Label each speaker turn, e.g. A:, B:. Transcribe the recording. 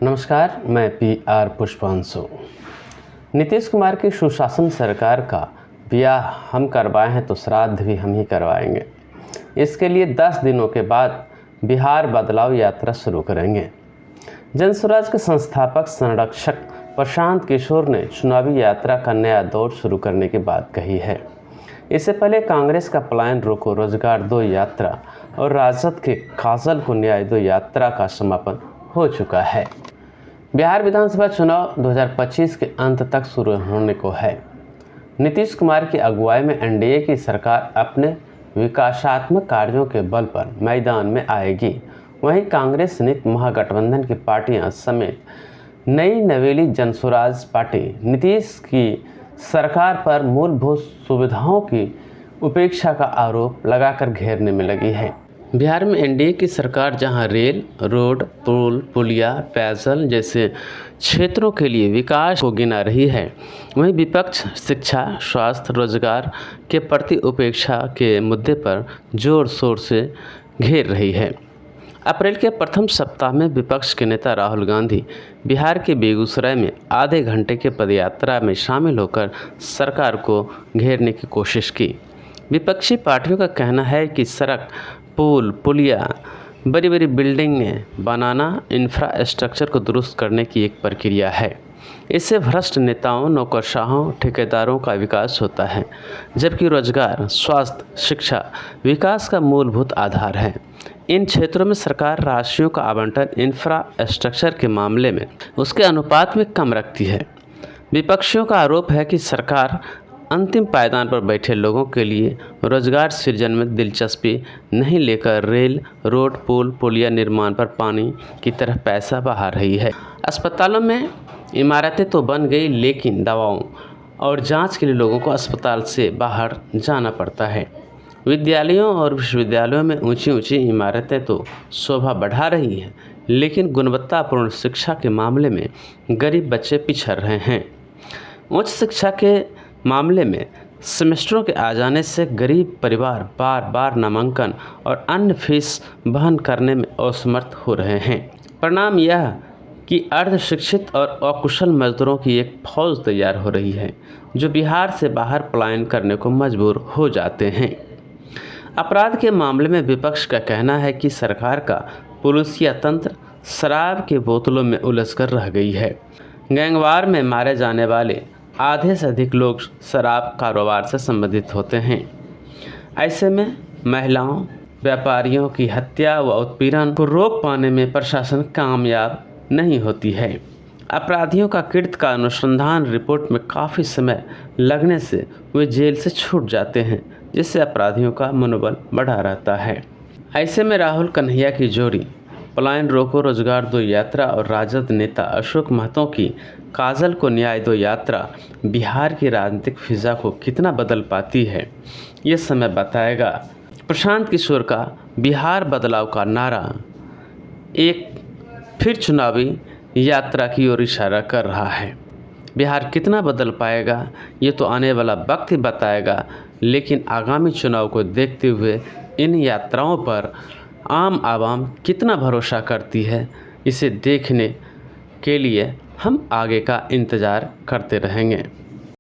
A: नमस्कार, मैं PR पुष्पांशु। नीतीश कुमार की सुशासन सरकार का ब्याह हम करवाए हैं तो श्राद्ध भी हम ही करवाएंगे। इसके लिए 10 दिनों के बाद बिहार बदलाव यात्रा शुरू करेंगे। जनसुराज के संस्थापक संरक्षक प्रशांत किशोर ने चुनावी यात्रा का नया दौर शुरू करने की बात कही है। इससे पहले कांग्रेस का पलायन रोको रोजगार दो यात्रा और राजद के काजल को न्याय दो यात्रा का समापन हो चुका है। बिहार विधानसभा चुनाव 2025 के अंत तक शुरू होने को है। नीतीश कुमार की अगुवाई में NDA की सरकार अपने विकासात्मक कार्यों के बल पर मैदान में आएगी। वहीं कांग्रेस नीति महागठबंधन की पार्टियां समेत नई नवेली जनसुराज पार्टी नीतीश की सरकार पर मूलभूत सुविधाओं की उपेक्षा का आरोप लगाकर घेरने में लगी है। बिहार में NDA की सरकार जहां रेल, रोड, पुल, पुलिया, पेयजल जैसे क्षेत्रों के लिए विकास को गिना रही है, वहीं विपक्ष शिक्षा, स्वास्थ्य, रोजगार के प्रति उपेक्षा के मुद्दे पर जोर शोर से घेर रही है। अप्रैल के प्रथम सप्ताह में विपक्ष के नेता राहुल गांधी बिहार के बेगूसराय में आधे घंटे के पदयात्रा में शामिल होकर सरकार को घेरने की कोशिश की। विपक्षी पार्टियों का कहना है कि सड़क, पुल, पुलिया, बड़ी बड़ी बिल्डिंगें बनाना इंफ्रास्ट्रक्चर को दुरुस्त करने की एक प्रक्रिया है। इससे भ्रष्ट नेताओं, नौकरशाहों, ठेकेदारों का विकास होता है, जबकि रोजगार, स्वास्थ्य, शिक्षा विकास का मूलभूत आधार है। इन क्षेत्रों में सरकार राशियों का आवंटन इंफ्रास्ट्रक्चर के मामले में उसके अनुपात में कम रखती है। विपक्षियों का आरोप है कि सरकार अंतिम पायदान पर बैठे लोगों के लिए रोजगार सृजन में दिलचस्पी नहीं लेकर रेल, रोड, पुल, पुलिया निर्माण पर पानी की तरह पैसा बहा रही है। अस्पतालों में इमारतें तो बन गई, लेकिन दवाओं और जांच के लिए लोगों को अस्पताल से बाहर जाना पड़ता है। विद्यालयों और विश्वविद्यालयों में ऊंची ऊंची इमारतें तो शोभा बढ़ा रही हैं, लेकिन गुणवत्तापूर्ण शिक्षा के मामले में गरीब बच्चे पिछड़ रहे हैं। उच्च शिक्षा के मामले में सेमेस्टरों के आ जाने से गरीब परिवार बार बार नामांकन और अन्य फीस वहन करने में असमर्थ हो रहे हैं। परिणाम यह कि अर्धशिक्षित और अकुशल मजदूरों की एक फौज तैयार हो रही है, जो बिहार से बाहर पलायन करने को मजबूर हो जाते हैं। अपराध के मामले में विपक्ष का कहना है कि सरकार का पुलिसिया तंत्र शराब के बोतलों में उलझ कर रह गई है। गैंगवार में मारे जाने वाले आधे से अधिक लोग शराब कारोबार से संबंधित होते हैं। ऐसे में महिलाओं, व्यापारियों की हत्या व उत्पीड़न को रोक पाने में प्रशासन कामयाब नहीं होती है। अपराधियों का कृत्य का अनुसंधान रिपोर्ट में काफ़ी समय लगने से वे जेल से छूट जाते हैं, जिससे अपराधियों का मनोबल बढ़ा रहता है। ऐसे में राहुल कन्हैया की जोड़ी पलायन रोको रोजगार दो यात्रा और राजद नेता अशोक महतो की काजल को न्याय दो यात्रा बिहार की राजनीतिक फिजा को कितना बदल पाती है, ये समय बताएगा। प्रशांत किशोर का बिहार बदलाव का नारा एक फिर चुनावी यात्रा की ओर इशारा कर रहा है। बिहार कितना बदल पाएगा, ये तो आने वाला वक्त ही बताएगा, लेकिन आगामी चुनाव को देखते हुए इन यात्राओं पर आम आवाम कितना भरोसा करती है, इसे देखने के लिए हम आगे का इंतज़ार करते रहेंगे।